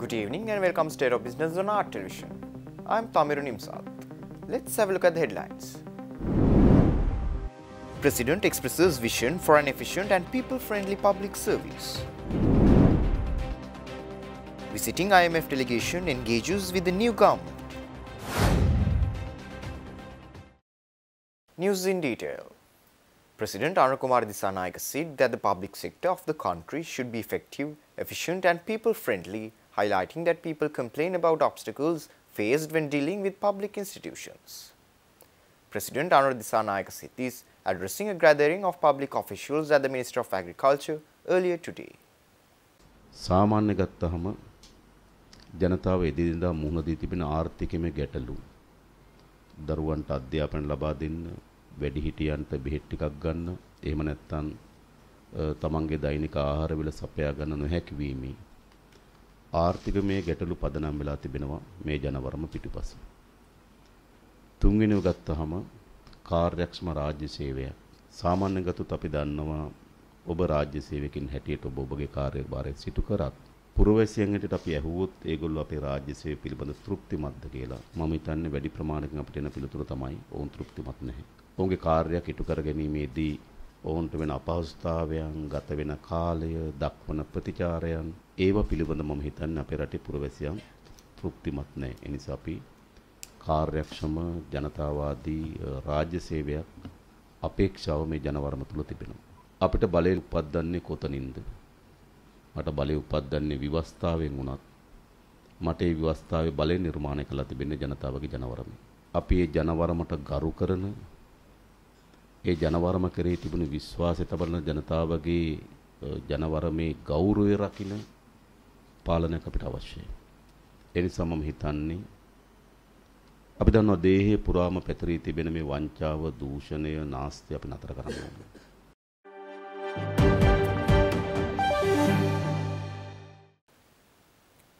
Good evening and welcome to State of Business on Art Television. I'm Tamiru Nimsat. Let's have a look at the headlines. President expresses vision for an efficient and people-friendly public service. Visiting IMF delegation engages with the new government. News in detail. President Anukumar Dissanayake said that the public sector of the country should be effective, efficient and people-friendly, highlighting that people complain about obstacles faced when dealing with public institutions. President Anukumar Dissanayake said this addressing a gathering of public officials at the Ministry of Agriculture earlier today. සාමාන්‍ය ගත්තහම ජනතාව එදිනෙදා මුහුණ දී තිබෙන ආර්ථිකමය ගැටලු දරුවන්ට අධ්‍යාපනය ලබා දෙන්න වැඩිහිටියන්ට බෙහෙත් ටිකක් ගන්න එහෙම නැත්නම් තමන්ගේ දෛනික ආහාර වල සපයා ගන්න නොහැකි වීමේ ආර්ථිකමය ගැටලු පදනම් වෙලා තිබෙනවා මේ ජනවරම පිටුපස. තුන්වෙනිව ගත්තහම කාර්යක්ෂම රාජ්‍ය සේවය. සාමාන්‍ය ගතොත් අපි දන්නවා ඔබ රාජ්‍ය සේවකයන් හැටියට ඔබගේ කාර්යභාරය සිදු කරත් පුරවැසියන් හැටියට අපි ඇහුවොත් ඒගොල්ලෝ අපේ රාජ්‍ය සේවය පිළිබඳ තෘප්තිමත්ද කියලා. මම හිතන්නේ වැඩි ප්‍රමාණයකින් අපිට එන පිළිතුර තමයි ඔවුන් තෘප්තිමත් නැහැ. ඔවුන්ගේ කාර්යයක් ඉටු කර ගැනීමේදී ඔවුන්ට වෙන අපහසුතාවයන්, ගත වෙන කාලය, දක්වන ප්‍රතිචාරයන් ඒවා පිළිබඳ මම හිතන්නේ අපේ රටේ පුරවැසියන් තෘප්තිමත් නැහැ. ඒ නිසා අපි කාර්යක්ෂම ජනතාවාදී රාජ්‍ය සේවයක් අපේක්ෂාව මේ ජනවරම තුල තිබෙනවා. අපිට බලය උපද්දන්නේ කොතනින්ද? මට බලය උපද්දන්නේ විවස්ථාවෙන් වුණත් මට ඒ විවස්ථාවේ බලය නිර්මාණය කළා තිබෙන්නේ ජනතාවගේ ජනවරමේ. අපි ඒ ජනවරමට ගරු කරන ඒ ජනවරම කෙරෙහි තිබුණු විශ්වාසය තබන ජනතාවගේ ජනවරමේ ගෞරවය රකින්න පාලනයක් අපිට අවශ්‍යයි. ඒ නිසා මම හිතන්නේ අපි දන්නවා දේහේ පුරාම පැතිරී තිබෙන මේ වංචාව, දූෂණය, නාස්තිය අපි නතර කරන්න ඕනේ.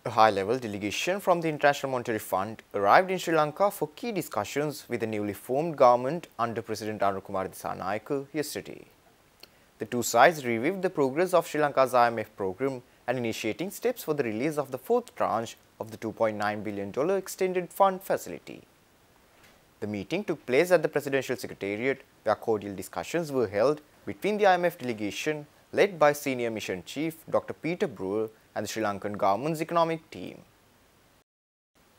A high-level delegation from the International Monetary Fund arrived in Sri Lanka for key discussions with the newly formed government under President Anukumar Dissanayake yesterday. The two sides reviewed the progress of Sri Lanka's IMF program and initiating steps for the release of the fourth tranche of the $2.9 billion extended fund facility. The meeting took place at the Presidential Secretariat, where cordial discussions were held between the IMF delegation led by Senior Mission Chief Dr. Peter Brewer and the Sri Lankan government's economic team.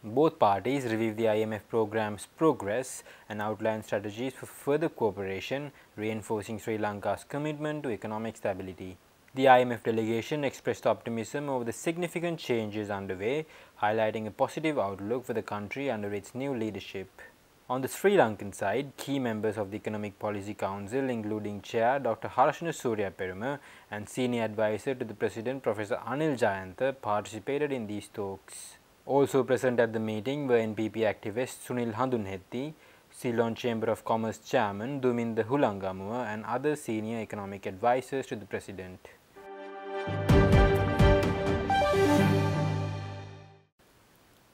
Both parties reviewed the IMF program's progress and outlined strategies for further cooperation, reinforcing Sri Lanka's commitment to economic stability. The IMF delegation expressed optimism over the significant changes underway, highlighting a positive outlook for the country under its new leadership. On the Sri Lankan side, key members of the Economic Policy Council, including Chair Dr. Harshana Suryaperuma and Senior Advisor to the President Professor Anil Jayantha, participated in these talks. Also present at the meeting were NPP activist Sunil Handunhetti, Ceylon Chamber of Commerce Chairman Duminda Hulangamuwa and other senior economic advisors to the President.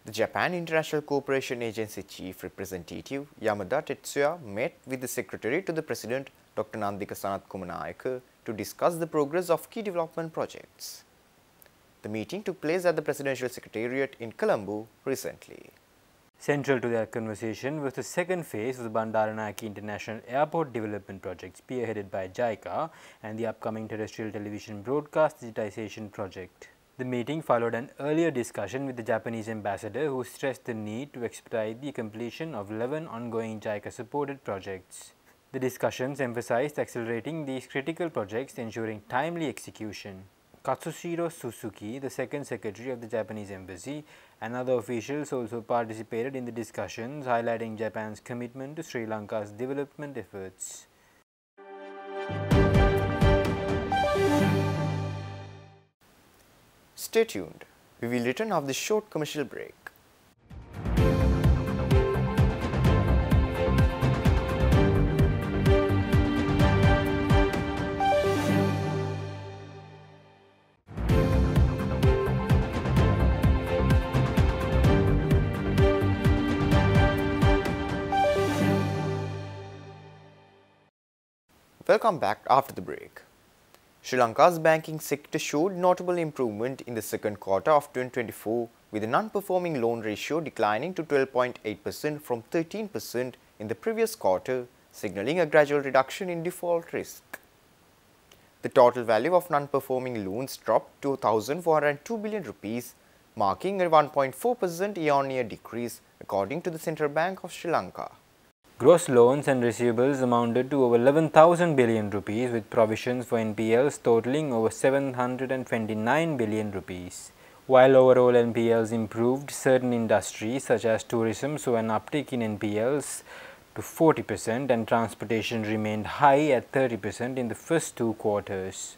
The Japan International Cooperation Agency Chief Representative Yamada Tetsuya met with the Secretary to the President Dr. Nandika Sanath Kumanayake to discuss the progress of key development projects. The meeting took place at the Presidential Secretariat in Colombo recently. Central to their conversation was the second phase of the Bandaranayake International Airport Development Project, spearheaded by JICA, and the upcoming terrestrial television broadcast digitization project. The meeting followed an earlier discussion with the Japanese ambassador, who stressed the need to expedite the completion of 11 ongoing JICA-supported projects. The discussions emphasized accelerating these critical projects, ensuring timely execution. Katsushiro Suzuki, the second secretary of the Japanese embassy, and other officials also participated in the discussions, highlighting Japan's commitment to Sri Lanka's development efforts. Stay tuned. We will return after this short commercial break. Welcome back after the break. Sri Lanka's banking sector showed notable improvement in the second quarter of 2024, with the non-performing loan ratio declining to 12.8% from 13% in the previous quarter, signalling a gradual reduction in default risk. The total value of non-performing loans dropped to 1,402 billion rupees, marking a 1.4% year-on-year decrease, according to the Central Bank of Sri Lanka. Gross loans and receivables amounted to over 11,000 billion rupees, with provisions for NPLs totaling over 729 billion rupees. While overall NPLs improved, certain industries such as tourism saw an uptick in NPLs to 40% and transportation remained high at 30% in the first two quarters.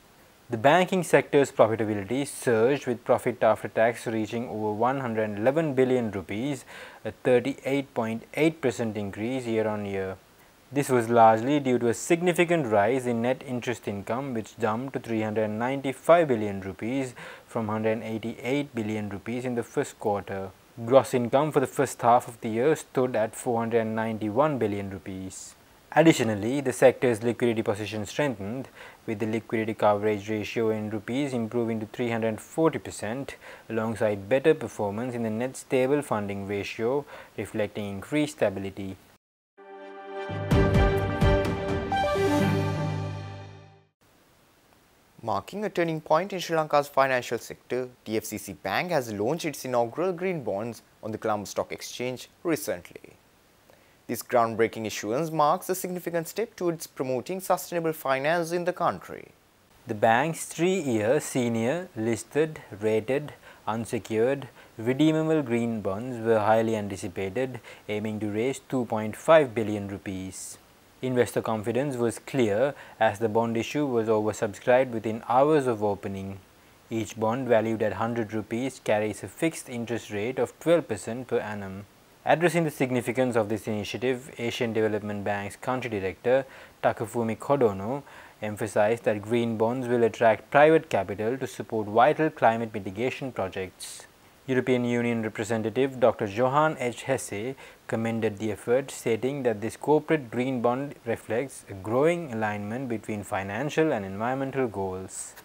The banking sector's profitability surged, with profit after tax reaching over 111 billion rupees, a 38.8% increase year-on-year. This was largely due to a significant rise in net interest income, which jumped to 395 billion rupees from 188 billion rupees in the first quarter. Gross income for the first half of the year stood at 491 billion rupees. Additionally, the sector's liquidity position strengthened, with the liquidity coverage ratio in rupees improving to 340%, alongside better performance in the net stable funding ratio, reflecting increased stability. Marking a turning point in Sri Lanka's financial sector, DFCC Bank has launched its inaugural green bonds on the Colombo Stock Exchange recently. This groundbreaking issuance marks a significant step towards promoting sustainable finance in the country. The bank's 3-year senior, listed, rated, unsecured, redeemable green bonds were highly anticipated, aiming to raise 2.5 billion rupees. Investor confidence was clear, as the bond issue was oversubscribed within hours of opening. Each bond, valued at 100 rupees, carries a fixed interest rate of 12% per annum. Addressing the significance of this initiative, Asian Development Bank's country director Takafumi Kodono emphasized that green bonds will attract private capital to support vital climate mitigation projects. European Union representative Dr. Johan H. Hesse commended the effort, stating that this corporate green bond reflects a growing alignment between financial and environmental goals.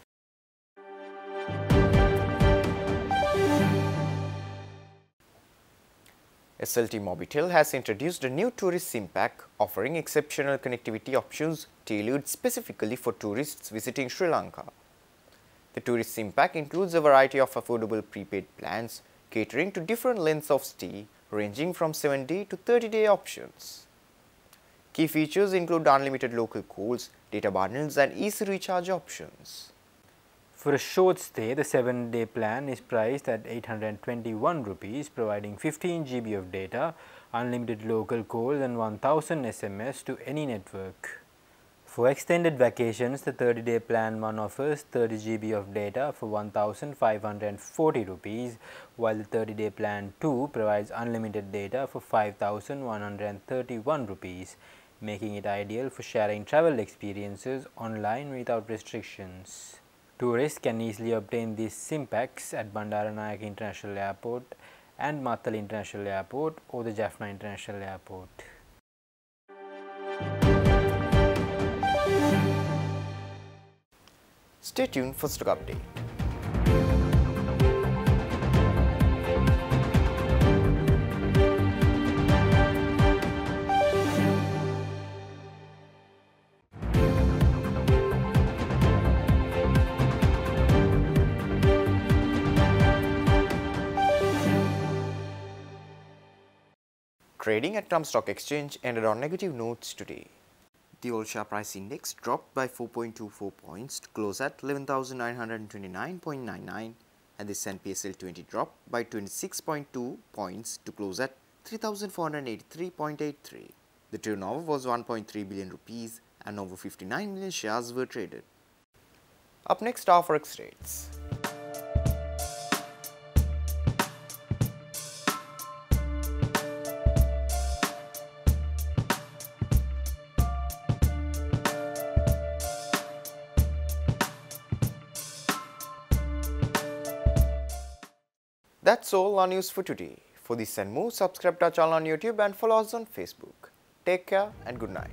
SLT Mobitel has introduced a new tourist SIM pack offering exceptional connectivity options tailored specifically for tourists visiting Sri Lanka. The tourist SIM pack includes a variety of affordable prepaid plans catering to different lengths of stay, ranging from 7-day to 30-day options. Key features include unlimited local calls, data bundles and easy recharge options. For a short stay, the 7-day plan is priced at 821 rupees, providing 15 GB of data, unlimited local calls and 1000 SMS to any network. For extended vacations, the 30-day plan 1 offers 30 GB of data for 1540 rupees, while the 30-day plan 2 provides unlimited data for 5131 rupees, making it ideal for sharing travel experiences online without restrictions. Tourists can easily obtain these SIM packs at Bandaranaike International Airport and Matala International Airport or the Jaffna International Airport. Stay tuned for stock update. Trading at Colombo Stock Exchange ended on negative notes today. The all share price index dropped by 4.24 points to close at 11,929.99, and the S&P SL20 dropped by 26.2 points to close at 3,483.83. The turnover was 1.3 billion rupees and over 59 million shares were traded. Up next are forex rates. That's all our news for today. For this and more, subscribe to our channel on YouTube and follow us on Facebook. Take care and good night.